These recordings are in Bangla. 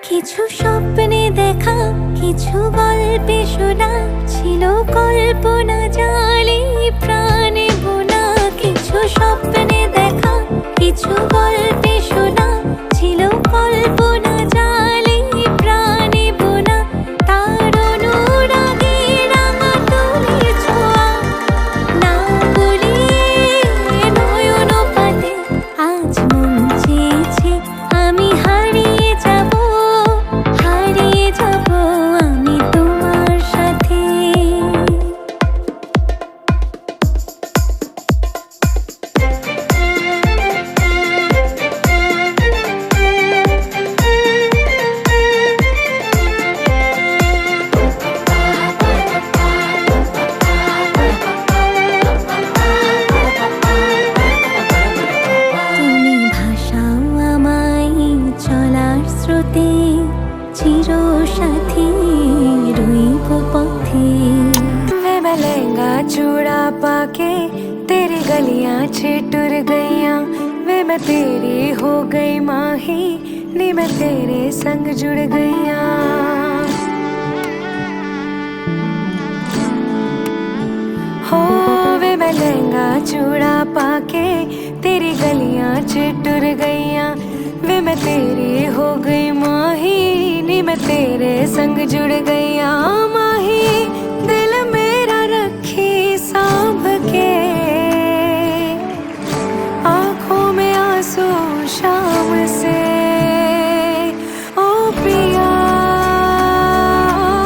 কিছু স্বপ্নে দেখা, কিছু গল্পে শোনা, ছিল কল্পনা জালে প্রাণে বোনা। কিছু স্বপ্নে দেখা, কিছু গল্পে শোনা, ছিল কল্পনা জালে প্রাণে বোনা। তার অনুরাগে রাঙা তুলির ছোঁয়া, না বলিয়ে নয়ন পাতে আজ মন চেয়েছে আমি হারিয়ে যাব, হারিয়ে যাব আমি তোমার সাথে। তুমি ভাসাও আমায় চলার স্রোতে, চির সাথী রইব পথে। वे मैं लहंगा चूड़ा पाके तेरी गलियां छिटुर गईयां, वे मैं तेरी हो गई माही, नी मैं तेरे संग जुड़ गईयां। हो वे मैं लहंगा चूड़ा पाके तेरी गलियां चिटुर गईयां, वे मैं तेरी हो गई माही, नी मैं तेरे संग जुड़ गईयां। माही दिल मेरा रखी सांभ के, आंखों में आंसू शाम से। ओ पिया,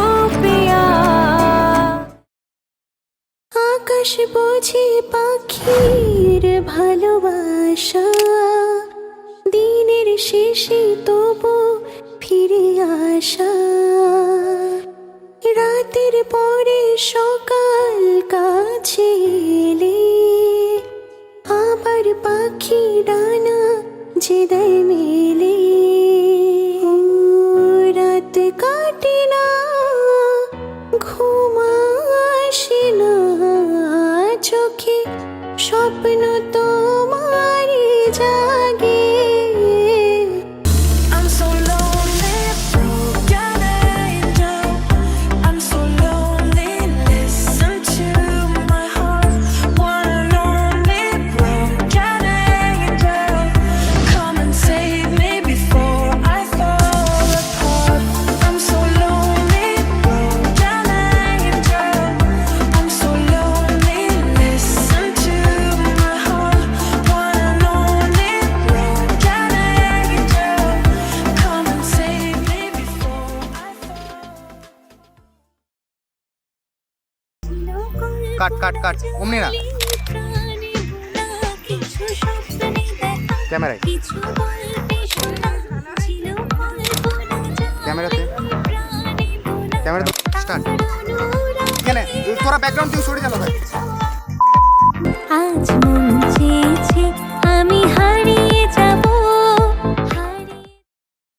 ओ पिया। আকাশ বুঝি পাখির ভালোবাসা, দিনের শেষে তবু ফিরে আসা। রাতের পরে সকাল কাছে এলে, আবার পাখি ডানা যে দেয় মেলে। ও রাত কাটে না, ঘুম আসে না চোখে, স্বপ্ন তোমার জাগে। I'm so lonely, broken angel. I'm so lonely, listen to my heart. One lonely, broken angel. Come and save me before I fall apart. I'm so lonely, broken angel. I'm so lonely, listen to my heart. One lonely, broken angel. Come and save me before I fall. কাট কাট কাট অমনি না ক্যামেরায় ক্যামেরাতে ক্যামেরা স্টার্ট এখানে তোরা ব্যাকগ্রাউন্ড থেকে সরে যাবে ভাই